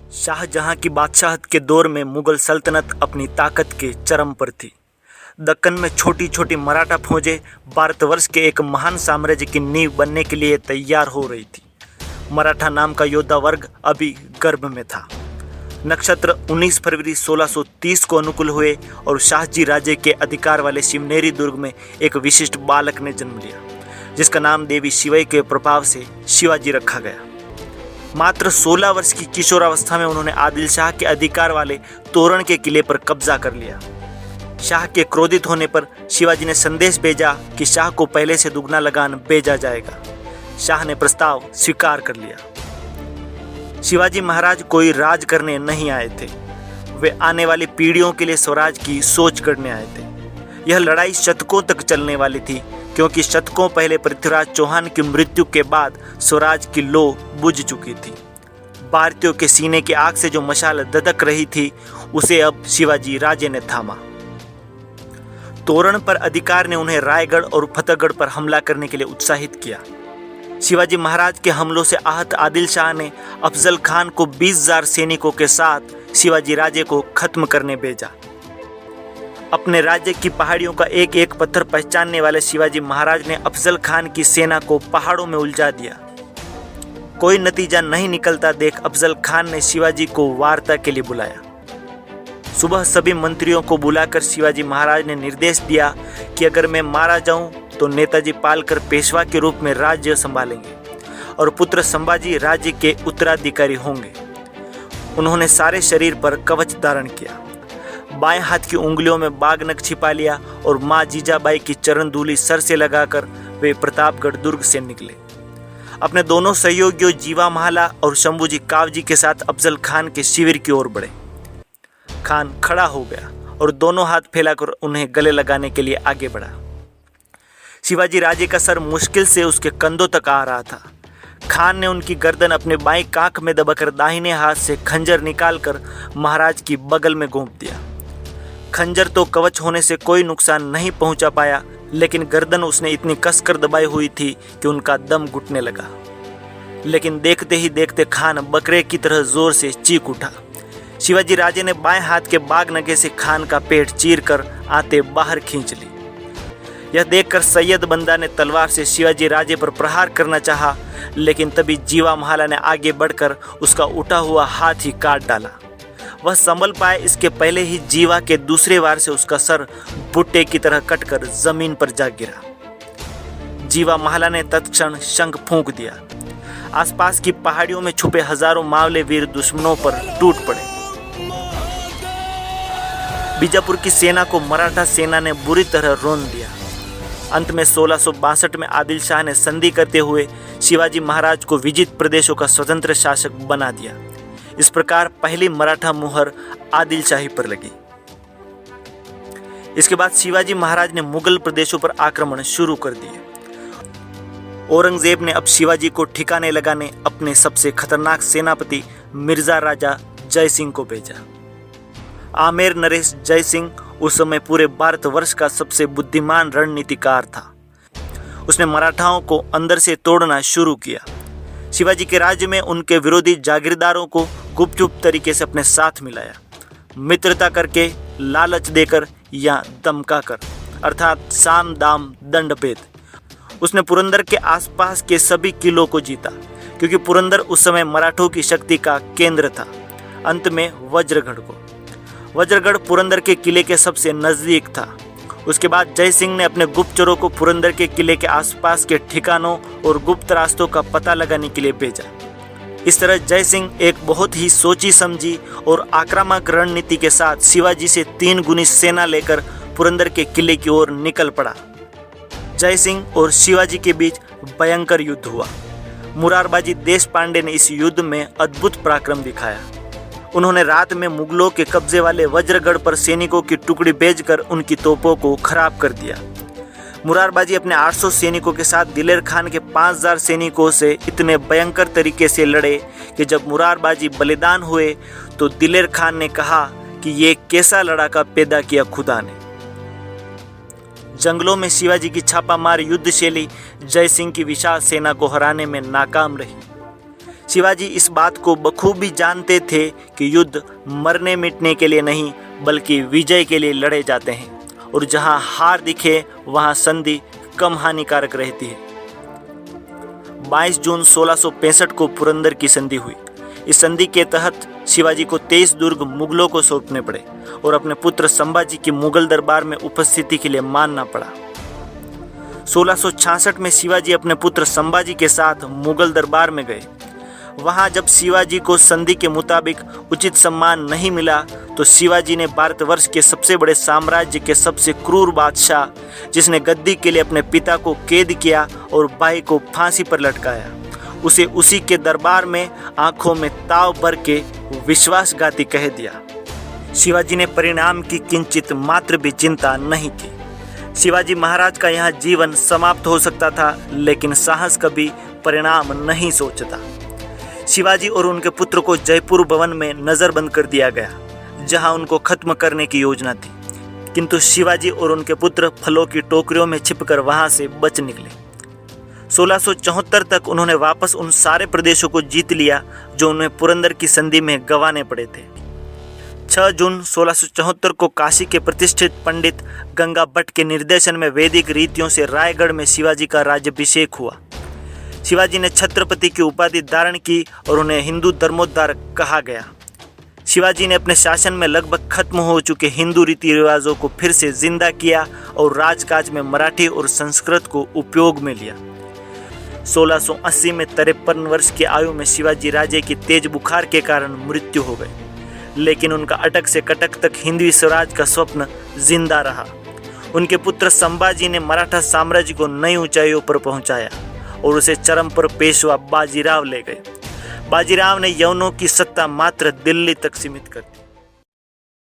शाहजहां की बादशाहत के दौर में मुगल सल्तनत अपनी ताकत के चरम पर थी। दक्कन में छोटी छोटी मराठा फौजें भारतवर्ष के एक महान साम्राज्य की नींव बनने के लिए तैयार हो रही थी। मराठा नाम का योद्धा वर्ग अभी गर्भ में था। नक्षत्र 19 फरवरी 1630 को अनुकूल हुए और शाहजी राजे के अधिकार वाले शिवनेरी दुर्ग में एक विशिष्ट बालक ने जन्म लिया, जिसका नाम देवी शिवई के प्रभाव से शिवाजी रखा गया। मात्र 16 वर्ष की किशोरावस्था में उन्होंने आदिल शाह के अधिकार वाले तोरण के किले पर कब्जा कर लिया। शाह के क्रोधित होने पर शिवाजी ने संदेश भेजा कि शाह को पहले से दुगना लगान भेजा जाएगा। शाह ने प्रस्ताव स्वीकार कर लिया। शिवाजी महाराज कोई राज करने नहीं आए थे, वे आने वाली पीढ़ियों के लिए स्वराज की सोच करने आए थे। यह लड़ाई शतकों तक चलने वाली थी, क्योंकि शतकों पहले पृथ्वीराज चौहान की मृत्यु के बाद स्वराज की लौ बुझ चुकी थी। भारतीयों के सीने की आग से जो मशाल ददक रही थी, उसे अब शिवाजी राजे ने थामा। तोरण पर अधिकार ने उन्हें रायगढ़ और फतेहगढ़ पर हमला करने के लिए उत्साहित किया। शिवाजी महाराज के हमलों से आहत आदिल शाह ने अफजल खान को 20,000 सैनिकों के साथ शिवाजी राजे को खत्म करने भेजा। अपने राज्य की पहाड़ियों का एक एक पत्थर पहचानने वाले शिवाजी महाराज ने अफजल खान की सेना को पहाड़ों में उलझा दिया। कोई नतीजा नहीं निकलता देख अफजल खान ने शिवाजी को वार्ता के लिए बुलाया। सुबह सभी मंत्रियों को बुलाकर शिवाजी महाराज ने निर्देश दिया कि अगर मैं मारा जाऊं तो नेताजी पालकर पेशवा के रूप में राज्य संभालेंगे और पुत्र संभाजी राज्य के उत्तराधिकारी होंगे। उन्होंने सारे शरीर पर कवच धारण किया, बाएं हाथ की उंगलियों में बागनक छिपा लिया और माँ जीजाबाई की चरण धूलि सर से लगाकर वे प्रतापगढ़ दुर्ग से निकले। अपने दोनों सहयोगियों जीवा महला और शंभूजी कावजी के साथ अफजल खान के शिविर की ओर बढ़े। खान खड़ा हो गया और दोनों हाथ फैलाकर उन्हें गले लगाने के लिए आगे बढ़ा। शिवाजी राजे का सर मुश्किल से उसके कंधों तक आ रहा था। खान ने उनकी गर्दन अपने बाएं कांख में दबाकर दाहिने हाथ से खंजर निकालकर महाराज की बगल में घोंप दिया। खंजर तो कवच होने से कोई नुकसान नहीं पहुंचा पाया, लेकिन गर्दन उसने इतनी कसकर दबाई हुई थी कि उनका दम घुटने लगा। लेकिन देखते ही देखते खान बकरे की तरह जोर से चीख उठा। शिवाजी राजे ने बाएं हाथ के बागनगे से खान का पेट चीरकर आते बाहर खींच ली। यह देखकर सैयद बंदा ने तलवार से शिवाजी राजे पर प्रहार करना चाहा, लेकिन तभी जीवा महला ने आगे बढ़कर उसका उठा हुआ हाथ ही काट डाला। वह संभल पाए इसके पहले ही जीवा के दूसरे वार से उसका सर भुट्टे की तरह कटकर जमीन पर जा गिरा। जीवा महला ने तत्क्षण शंख फूंक दिया। आसपास की पहाड़ियों में छुपे हजारों मावले वीर दुश्मनों पर टूट पड़े। बीजापुर की सेना को मराठा सेना ने बुरी तरह रौंद दिया। अंत में 1662 में आदिल शाह ने संधि करते हुए शिवाजी महाराज को विजित प्रदेशों का स्वतंत्र शासक बना दिया। इस प्रकार पहली मराठा मुहर आदिल शाही पर लगी। इसके बाद शिवाजी महाराज ने मुगल प्रदेशों पर आक्रमण शुरू कर दिए। औरंगजेब ने अब शिवाजी को ठिकाने लगाने अपने सबसे खतरनाक सेनापति मिर्जा राजा जय सिंह को भेजा। आमेर नरेश जय सिंह उस समय पूरे भारतवर्ष का सबसे बुद्धिमान रणनीतिकार था। उसने मराठाओं को अंदर से तोड़ना शुरू किया। शिवाजी के राज्य में उनके विरोधी जागीरदारों को गुपचुप तरीके से अपने साथ मिलाया, मित्रता करके, लालच देकर या धमका कर, अर्थात साम दाम दंड भेद। उसने पुरंदर के आसपास के सभी किलों को जीता, क्योंकि पुरंदर उस समय मराठों की शक्ति का केंद्र था। अंत में वज्रगढ़ पुरंदर के किले के सबसे नजदीक था। उसके बाद जय सिंह ने अपने गुप्तचरों को पुरंदर के किले के आसपास के ठिकानों और गुप्त रास्तों का पता लगाने के लिए भेजा। इस तरह जय सिंह एक बहुत ही सोची समझी और आक्रामक रणनीति के साथ शिवाजी से 3 गुनी सेना लेकर पुरंदर के किले की ओर निकल पड़ा। जय सिंह और शिवाजी के बीच भयंकर युद्ध हुआ। मुरारबाजी देशपांडे ने इस युद्ध में अद्भुत पराक्रम दिखाया। उन्होंने रात में मुगलों के कब्जे वाले वज्रगढ़ पर सैनिकों की टुकड़ी भेजकर उनकी तोपों को खराब कर दिया। मुरारबाजी अपने 800 सैनिकों के साथ दिलेर खान के 5000 सैनिकों से इतने भयंकर तरीके से लड़े कि जब मुरारबाजी बलिदान हुए तो दिलेर खान ने कहा कि ये कैसा लड़ाका पैदा किया खुदा ने। जंगलों में शिवाजी की छापामार युद्ध शैली जय सिंह की विशाल सेना को हराने में नाकाम रही। शिवाजी इस बात को बखूबी जानते थे कि युद्ध मरने मिटने के लिए नहीं बल्कि विजय के लिए लड़े जाते हैं और जहां हार दिखे वहां संधि कम हानिकारक रहती है। 22 जून 1665 को पुरंदर की संधि हुई। इस संधि के तहत शिवाजी को 23 दुर्ग मुगलों को सौंपने पड़े और अपने पुत्र संभाजी की मुगल दरबार में उपस्थिति के लिए मानना पड़ा। 1666 में शिवाजी अपने पुत्र संभाजी के साथ मुगल दरबार में गए। वहां जब शिवाजी को संधि के मुताबिक उचित सम्मान नहीं मिला तो शिवाजी ने भारतवर्ष के सबसे बड़े साम्राज्य के सबसे क्रूर बादशाह, जिसने गद्दी के लिए अपने पिता को कैद किया और भाई को फांसी पर लटकाया, उसे उसी के दरबार में आंखों में ताव भर के विश्वासघाती कह दिया। शिवाजी ने परिणाम की किंचित मात्र भी चिंता नहीं की। शिवाजी महाराज का यहाँ जीवन समाप्त हो सकता था, लेकिन साहस कभी परिणाम नहीं सोचता। शिवाजी और उनके पुत्र को जयपुर भवन में नजरबंद कर दिया गया, जहां उनको खत्म करने की योजना थी, किंतु शिवाजी और उनके पुत्र फलों की टोकरियों में छिपकर वहां से बच निकले। 1674 तक उन्होंने वापस उन सारे प्रदेशों को जीत लिया जो उन्हें पुरंदर की संधि में गंवाने पड़े थे। 6 जून 1674 को काशी के प्रतिष्ठित पंडित गंगा भट्ट के निर्देशन में वैदिक रीतियों से रायगढ़ में शिवाजी का राज्याभिषेक हुआ। शिवाजी ने छत्रपति की उपाधि धारण की और उन्हें हिंदू धर्मोद्धारक कहा गया। शिवाजी ने अपने शासन में लगभग खत्म हो चुके हिंदू रीति रिवाजों को फिर से जिंदा किया और राजकाज में मराठी और संस्कृत को उपयोग में लिया। 1680 में 53 वर्ष की आयु में शिवाजी राजे की तेज बुखार के कारण मृत्यु हो गई, लेकिन उनका अटक से कटक तक हिंदवी स्वराज का स्वप्न जिंदा रहा। उनके पुत्र संभाजी ने मराठा साम्राज्य को नई ऊंचाइयों पर पहुंचाया और उसे चरम पर पेशवा बाजीराव ले गए। बाजीराव ने यवनों की सत्ता मात्र दिल्ली तक सीमित कर दी।